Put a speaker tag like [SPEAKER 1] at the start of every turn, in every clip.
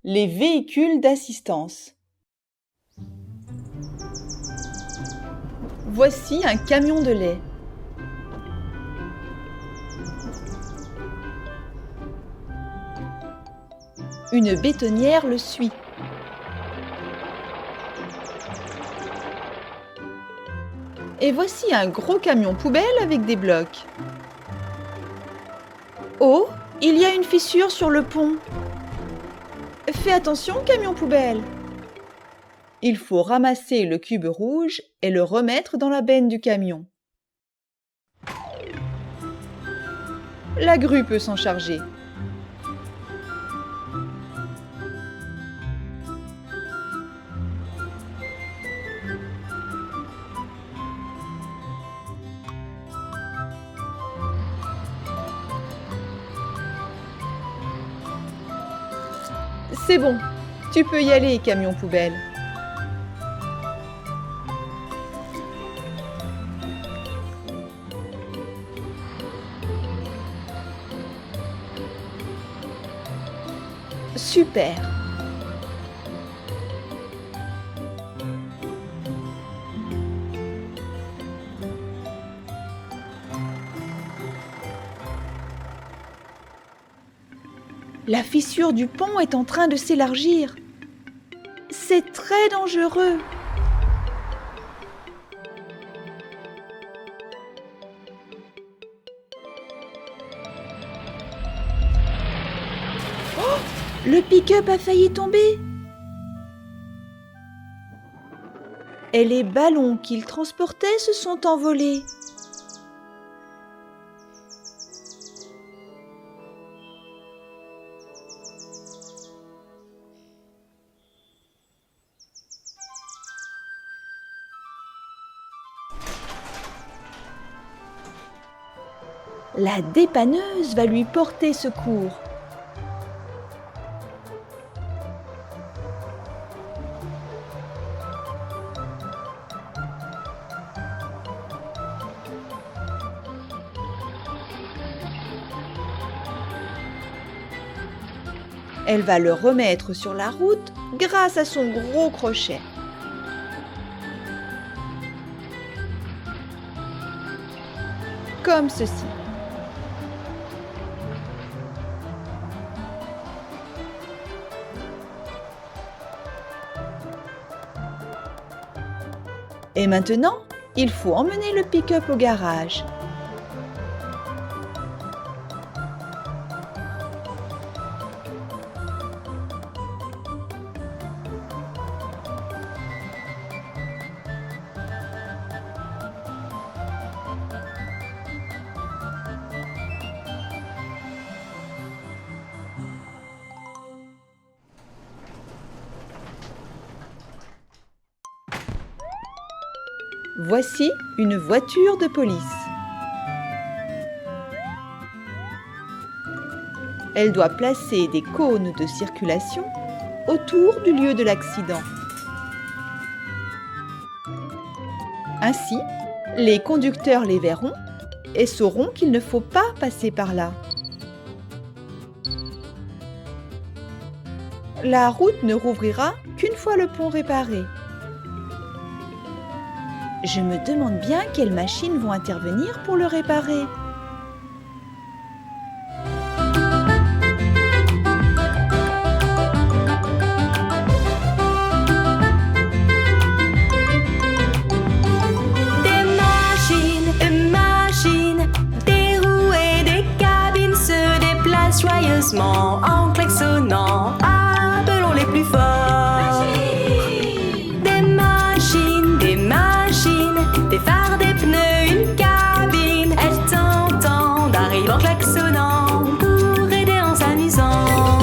[SPEAKER 1] Les véhicules d'assistance. Voici un camion de lait. Une bétonnière le suit. Et voici un gros camion poubelle avec des blocs. Oh, il y a une fissure sur le pont. Fais attention, camion poubelle. Il faut ramasser le cube rouge et le remettre dans la benne du camion. La grue peut s'en charger. C'est bon, tu peux y aller, camion poubelle. Super! La fissure du pont est en train de s'élargir. C'est très dangereux. Oh, le pick-up a failli tomber. Et les ballons qu'il transportait se sont envolés. La dépanneuse va lui porter secours. Elle va le remettre sur la route grâce à son gros crochet. Comme ceci. Et maintenant, il faut emmener le pick-up au garage. Voici une voiture de police. Elle doit placer des cônes de circulation autour du lieu de l'accident. Ainsi, les conducteurs les verront et sauront qu'il ne faut pas passer par là. La route ne rouvrira qu'une fois le pont réparé. Je me demande bien quelles machines vont intervenir pour le réparer.
[SPEAKER 2] Des machines, des roues et des cabines se déplacent joyeusement en klaxonnant. Appelons les plus forts. Des phares, des pneus, une cabine. Elles t'entendent, arrivent en klaxonnant pour aider en s'amusant.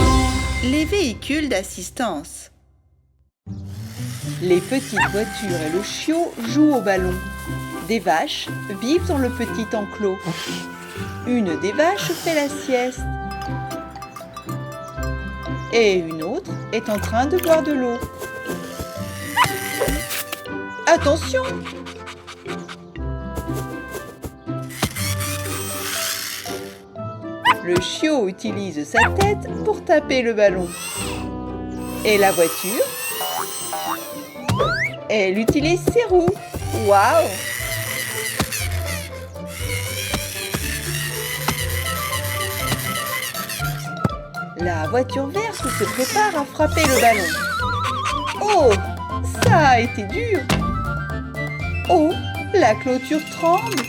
[SPEAKER 1] Les véhicules d'assistance. Les petites voitures et le chiot jouent au ballon. Des vaches vivent dans le petit enclos. Une des vaches fait la sieste. Et une autre est en train de boire de l'eau. Attention! Le chiot utilise sa tête pour taper le ballon. Et la voiture? Elle utilise ses roues. Waouh! La voiture verte se prépare à frapper le ballon. Oh! Ça a été dur! Oh! La clôture tremble!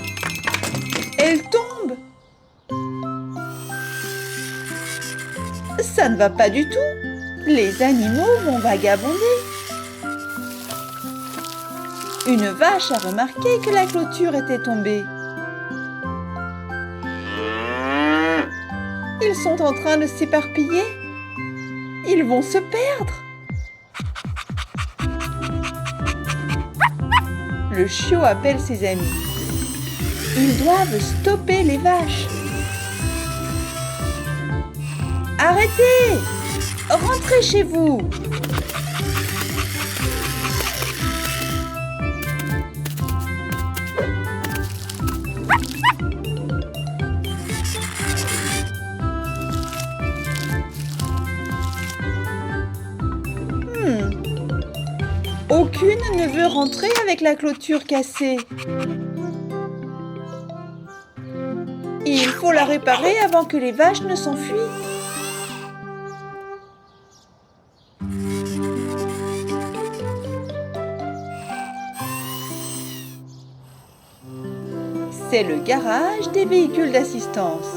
[SPEAKER 1] Elle tombe! Ça ne va pas du tout! Les animaux vont vagabonder! Une vache a remarqué que la clôture était tombée. Ils sont en train de s'éparpiller. Ils vont se perdre. Le chiot appelle ses amis. Ils doivent stopper les vaches. Arrêtez! Rentrez chez vous! Aucune ne veut rentrer avec la clôture cassée. Il faut la réparer avant que les vaches ne s'enfuient. C'est le garage des véhicules d'assistance.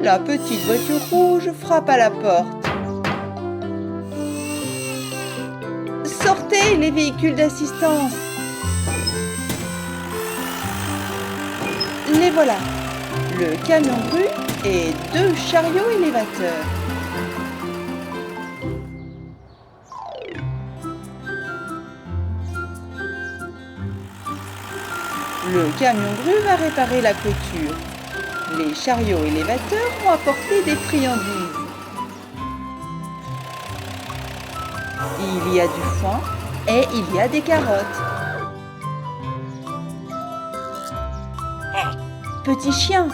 [SPEAKER 1] La petite voiture rouge frappe à la porte. Sortez les véhicules d'assistance. Les voilà. Le camion grue et 2 chariots élévateurs. Le camion grue va réparer la clôture. Les chariots élévateurs vont apporter des friandises. Il y a du foin et il y a des carottes. Petit chien,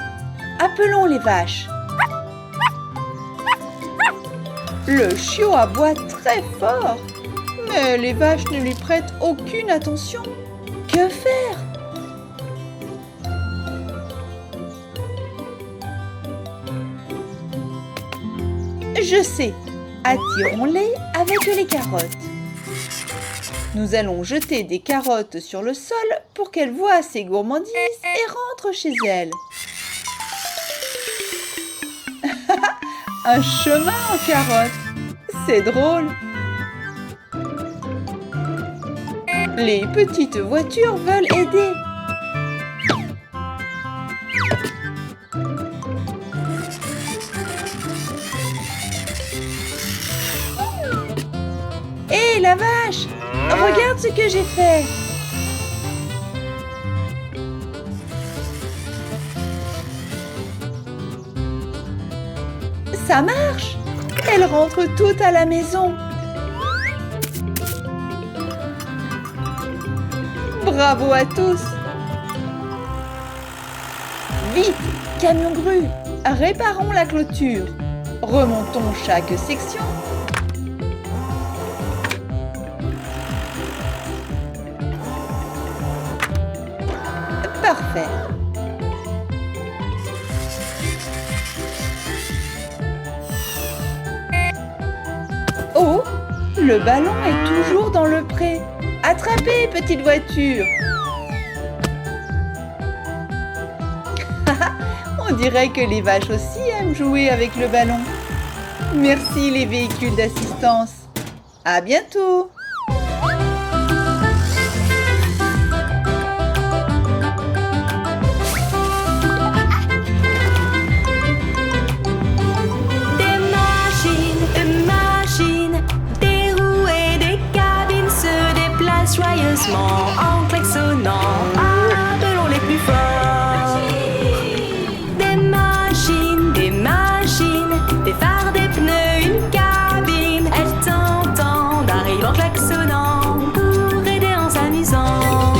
[SPEAKER 1] appelons les vaches. Le chiot aboie très fort, mais les vaches ne lui prêtent aucune attention. Que faire ? Je sais, attirons-les avec les carottes. Nous allons jeter des carottes sur le sol pour qu'elles voient ces gourmandises et rentrent chez elles. Un chemin en carottes, c'est drôle. Les petites voitures veulent aider. Hé, la vache! Regarde ce que j'ai fait! Ça marche! Elles rentrent toutes à la maison! Bravo à tous! Vite, camion grue! Réparons la clôture! Remontons chaque section. Parfait. Oh, le ballon est toujours dans le pré. Attrapez, petite voiture. On dirait que les vaches aussi aiment jouer avec le ballon. Merci les véhicules d'assistance. À bientôt.
[SPEAKER 2] Joyeusement en klaxonnant, appelons les plus forts. Des machines, des phares, des pneus, une cabine. Elles t'entendent, arrivent en klaxonnant pour aider en s'amusant.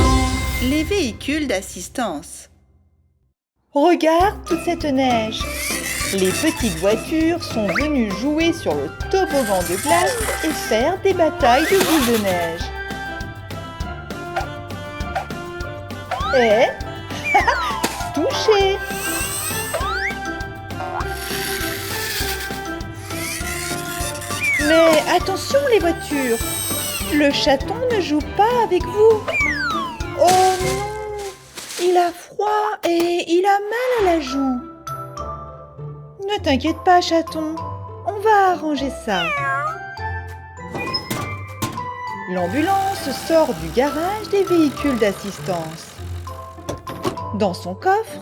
[SPEAKER 1] Les véhicules d'assistance. Regarde toute cette neige. Les petites voitures sont venues jouer sur le toboggan de glace et faire des batailles de boules de neige. Et touché! Mais attention les voitures! Le chaton ne joue pas avec vous! Oh non! Il a froid et il a mal à la joue! Ne t'inquiète pas, chaton, on va arranger ça. L'ambulance sort du garage des véhicules d'assistance. Dans son coffre,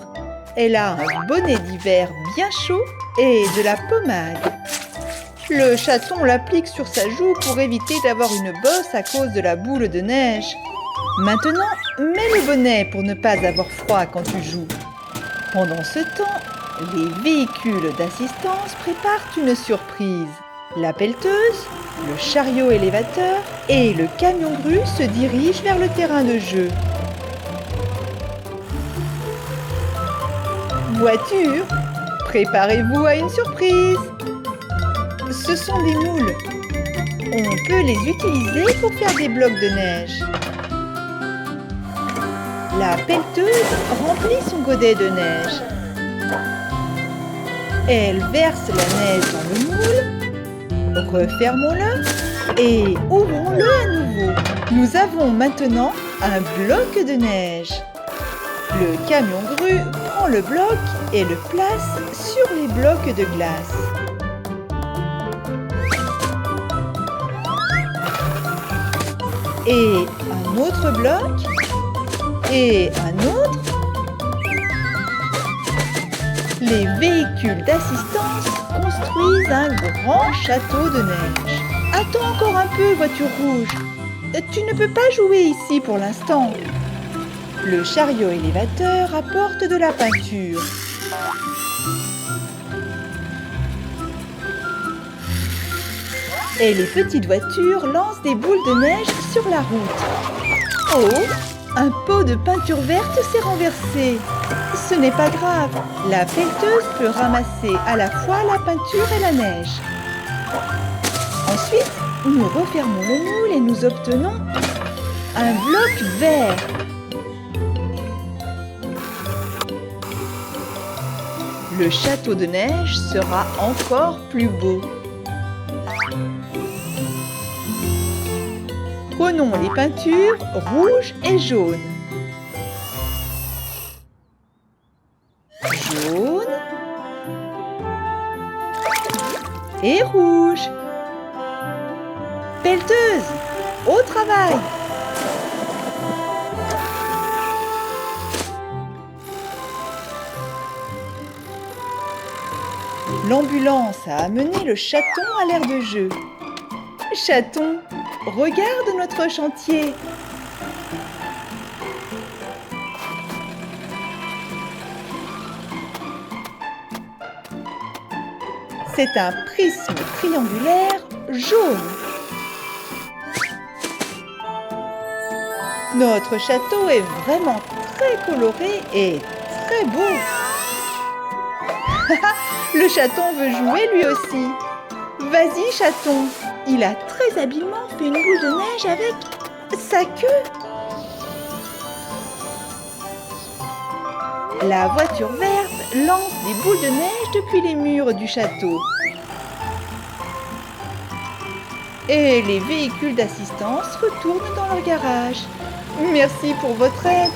[SPEAKER 1] elle a un bonnet d'hiver bien chaud et de la pommade. Le chaton l'applique sur sa joue pour éviter d'avoir une bosse à cause de la boule de neige. Maintenant, mets le bonnet pour ne pas avoir froid quand tu joues. Pendant ce temps, les véhicules d'assistance préparent une surprise. La pelleteuse, le chariot élévateur et le camion grue se dirigent vers le terrain de jeu. Voiture, préparez-vous à une surprise. Ce sont des moules. On peut les utiliser pour faire des blocs de neige. La pelleteuse remplit son godet de neige. Elle verse la neige dans le moule, refermons-le et ouvrons-le à nouveau. Nous avons maintenant un bloc de neige. Le camion grue prend le bloc et le place sur les blocs de glace. Et un autre bloc, et un autre. Les véhicules d'assistance construisent un grand château de neige. Attends encore un peu, voiture rouge. Tu ne peux pas jouer ici pour l'instant. Le chariot élévateur apporte de la peinture. Et les petites voitures lancent des boules de neige sur la route. Oh, un pot de peinture verte s'est renversé. Ce n'est pas grave, la pelleteuse peut ramasser à la fois la peinture et la neige. Ensuite, nous refermons le moule et nous obtenons un bloc vert. Le château de neige sera encore plus beau. Prenons les peintures rouge et jaune. Jaune et rouge. Pelleteuse, au travail! L'ambulance a amené le chaton à l'aire de jeu. Chaton, regarde notre chantier. C'est un prisme triangulaire jaune. Notre château est vraiment très coloré et très beau. Le chaton veut jouer lui aussi. Vas-y, chaton. Il a très habilement fait une boule de neige avec sa queue. La voiture verte lance des boules de neige depuis les murs du château. Et les véhicules d'assistance retournent dans leur garage. Merci pour votre aide.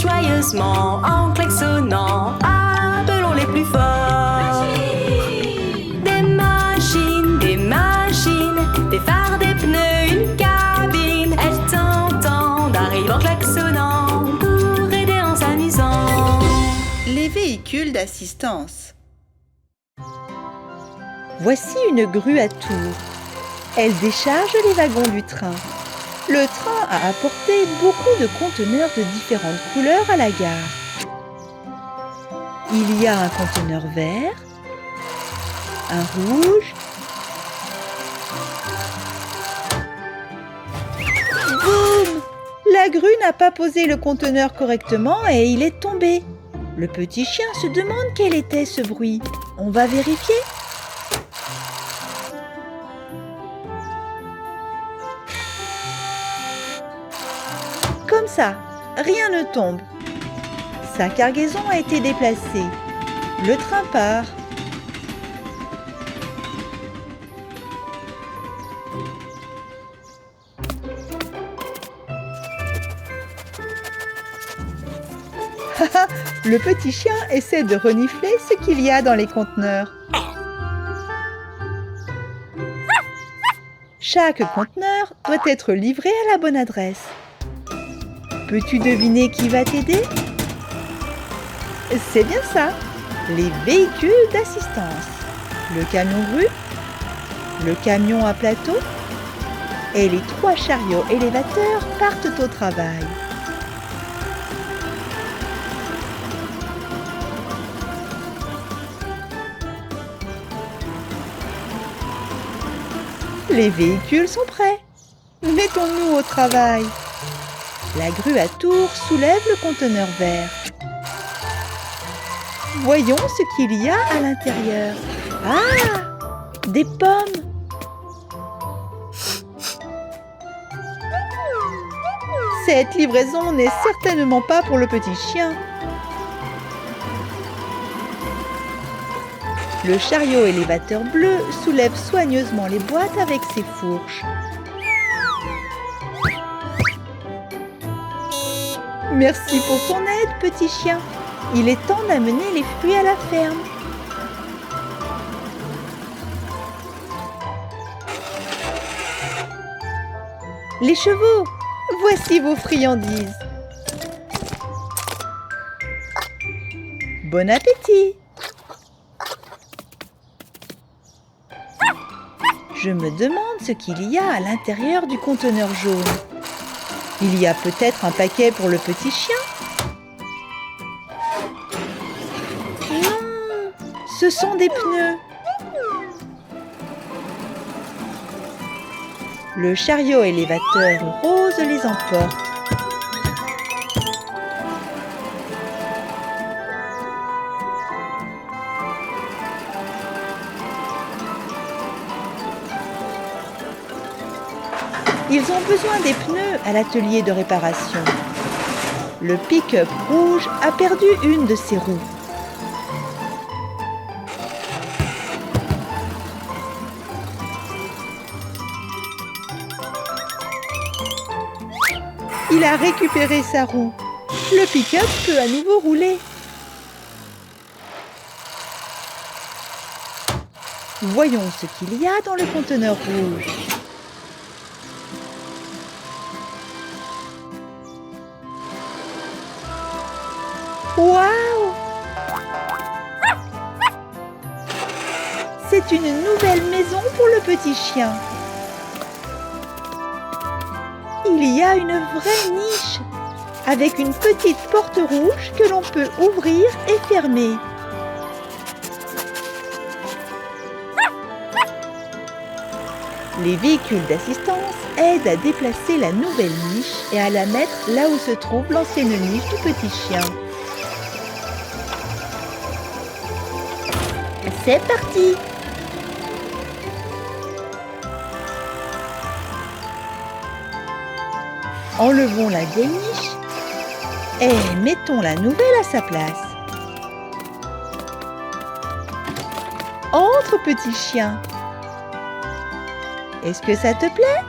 [SPEAKER 2] Joyeusement en klaxonnant, appelons les plus forts. Des machines, des phares, des pneus, une cabine. Elles t'entendent, arrivent en klaxonnant pour aider en s'amusant.
[SPEAKER 1] Les véhicules d'assistance. Voici une grue à tours. Elle décharge les wagons du train. Le train a apporté beaucoup de conteneurs de différentes couleurs à la gare. Il y a un conteneur vert, un rouge. Boum! La grue n'a pas posé le conteneur correctement et il est tombé. Le petit chien se demande quel était ce bruit. On va vérifier. Comme ça, rien ne tombe. Sa cargaison a été déplacée. Le train part. Le petit chien essaie de renifler ce qu'il y a dans les conteneurs. Chaque conteneur doit être livré à la bonne adresse. Peux-tu deviner qui va t'aider? C'est bien ça, les véhicules d'assistance. Le camion grue, le camion à plateau et les 3 chariots élévateurs partent au travail. Les véhicules sont prêts. Mettons-nous au travail. La grue à tour soulève le conteneur vert. Voyons ce qu'il y a à l'intérieur. Ah! Des pommes! Cette livraison n'est certainement pas pour le petit chien. Le chariot élévateur bleu soulève soigneusement les boîtes avec ses fourches. Merci pour ton aide, petit chien. Il est temps d'amener les fruits à la ferme. Les chevaux, voici vos friandises. Bon appétit! Je me demande ce qu'il y a à l'intérieur du conteneur jaune. Il y a peut-être un paquet pour le petit chien? Non, ce sont des pneus. Le chariot élévateur rose les emporte. Ils ont besoin des pneus à l'atelier de réparation. Le pick-up rouge a perdu une de ses roues. Il a récupéré sa roue. Le pick-up peut à nouveau rouler. Voyons ce qu'il y a dans le conteneur rouge. Waouh! C'est une nouvelle maison pour le petit chien. Il y a une vraie niche avec une petite porte rouge que l'on peut ouvrir et fermer. Les véhicules d'assistance aident à déplacer la nouvelle niche et à la mettre là où se trouve l'ancienne niche du petit chien. C'est parti! Enlevons la vieille niche et mettons la nouvelle à sa place. Entre, petit chien. Est-ce que ça te plaît?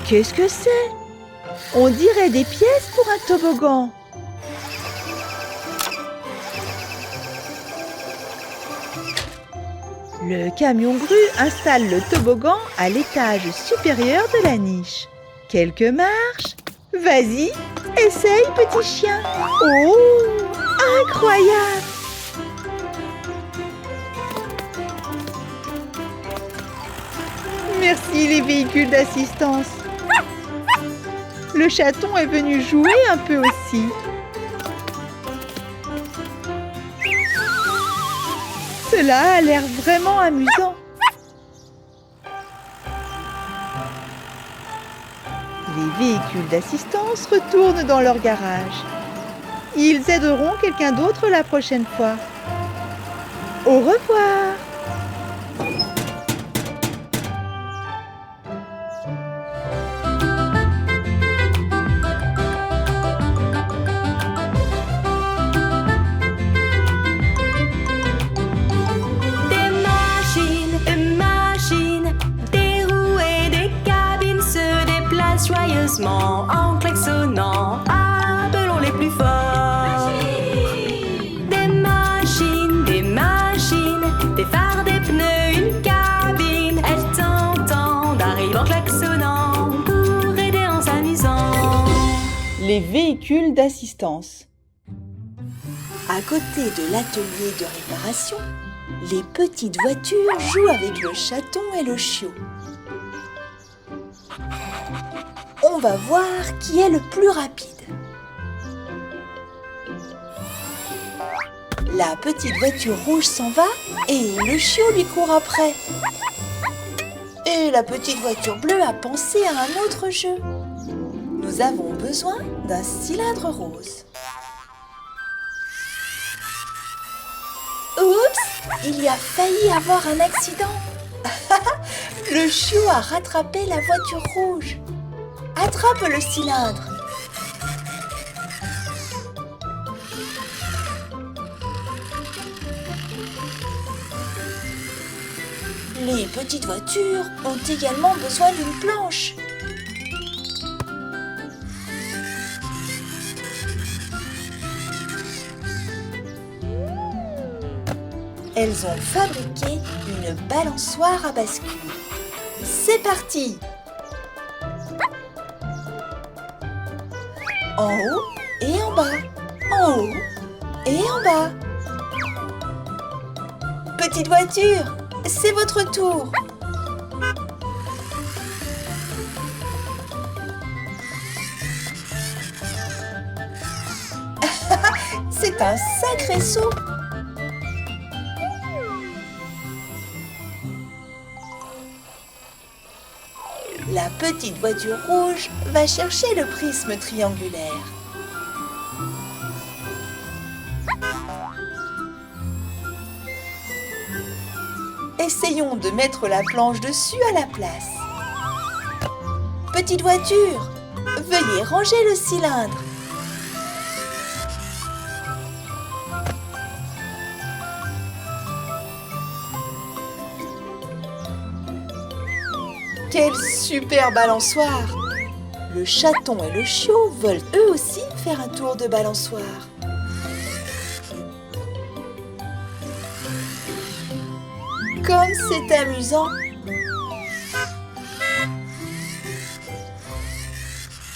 [SPEAKER 1] Qu'est-ce que c'est? On dirait des pièces pour un toboggan. Le camion grue installe le toboggan à l'étage supérieur de la niche. Quelques marches. Vas-y, essaye, petit chien. Oh, incroyable! Merci les véhicules d'assistance. Le chaton est venu jouer un peu aussi. Cela a l'air vraiment amusant. Les véhicules d'assistance retournent dans leur garage. Ils aideront quelqu'un d'autre la prochaine fois. Au revoir!
[SPEAKER 2] Joyeusement en klaxonnant, appelons les plus forts. Des machines, des phares, des pneus, une cabine. Elles t'entendent, arrivent en klaxonnant pour aider en s'amusant.
[SPEAKER 1] Les véhicules d'assistance.
[SPEAKER 3] À côté de l'atelier de réparation, les petites voitures jouent avec le chaton et le chiot. On va voir qui est le plus rapide. La petite voiture rouge s'en va et le chiot lui court après. Et la petite voiture bleue a pensé à un autre jeu. Nous avons besoin d'un cylindre rose. Oups! Il y a failli avoir un accident. Le chiot a rattrapé la voiture rouge. Attrape le cylindre. Les petites voitures ont également besoin d'une planche. Elles ont fabriqué une balançoire à bascule. C'est parti! En haut et en bas, en haut et en bas. Petite voiture, c'est votre tour. C'est un sacré saut. La petite voiture rouge va chercher le prisme triangulaire. Essayons de mettre la planche dessus à la place. Petite voiture, veuillez ranger le cylindre. Quelle super balançoire! Le chaton et le chiot veulent eux aussi faire un tour de balançoire. Comme c'est amusant!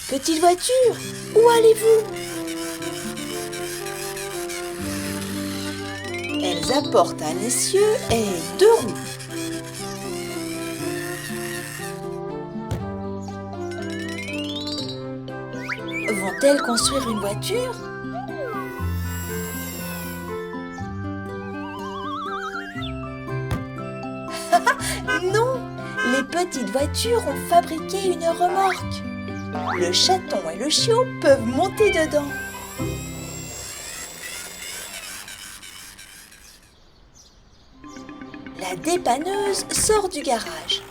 [SPEAKER 3] Petite voiture, où allez-vous? Elles apportent un essieu et 2 roues. Vont-elles construire une voiture? Non! Les petites voitures ont fabriqué une remorque. Le chaton et le chiot peuvent monter dedans. La dépanneuse sort du garage.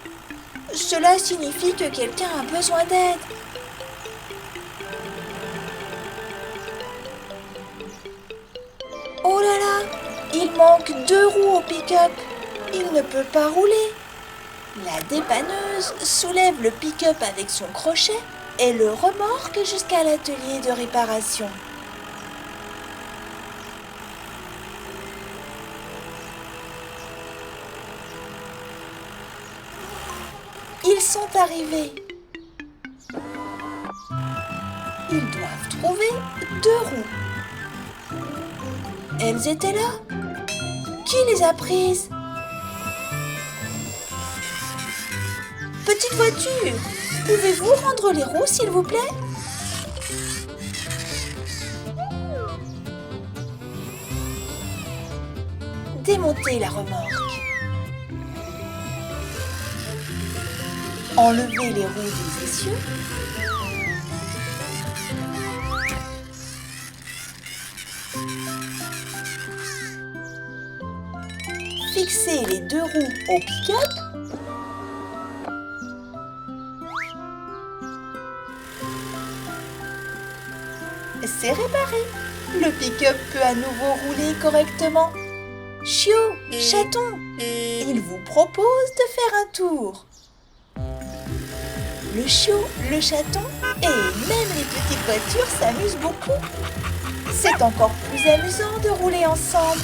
[SPEAKER 3] Cela signifie que quelqu'un a besoin d'aide. Oh là là, il manque 2 roues au pick-up. Il ne peut pas rouler. La dépanneuse soulève le pick-up avec son crochet et le remorque jusqu'à l'atelier de réparation. Ils sont arrivés. Ils doivent trouver 2 roues. Elles étaient là. Qui les a prises? Petite voiture, pouvez-vous rendre les roues, s'il vous plaît? démonter la remorque. Enlevez les roues des essieux. Fixez les deux roues au pick-up. C'est réparé. Le pick-up peut à nouveau rouler correctement. Chiot, chaton, il vous propose de faire un tour. Le chiot, le chaton et même les petites voitures s'amusent beaucoup. C'est encore plus amusant de rouler ensemble.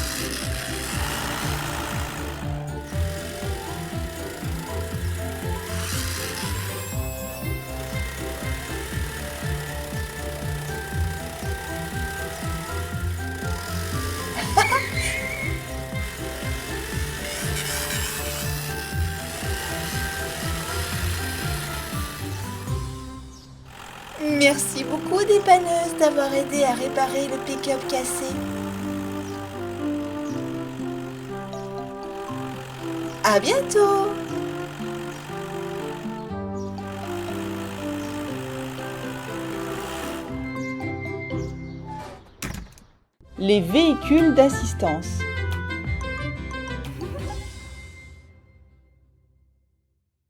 [SPEAKER 3] Merci beaucoup dépanneuse d'avoir aidé à réparer le pick-up cassé. À bientôt!
[SPEAKER 1] Les véhicules d'assistance.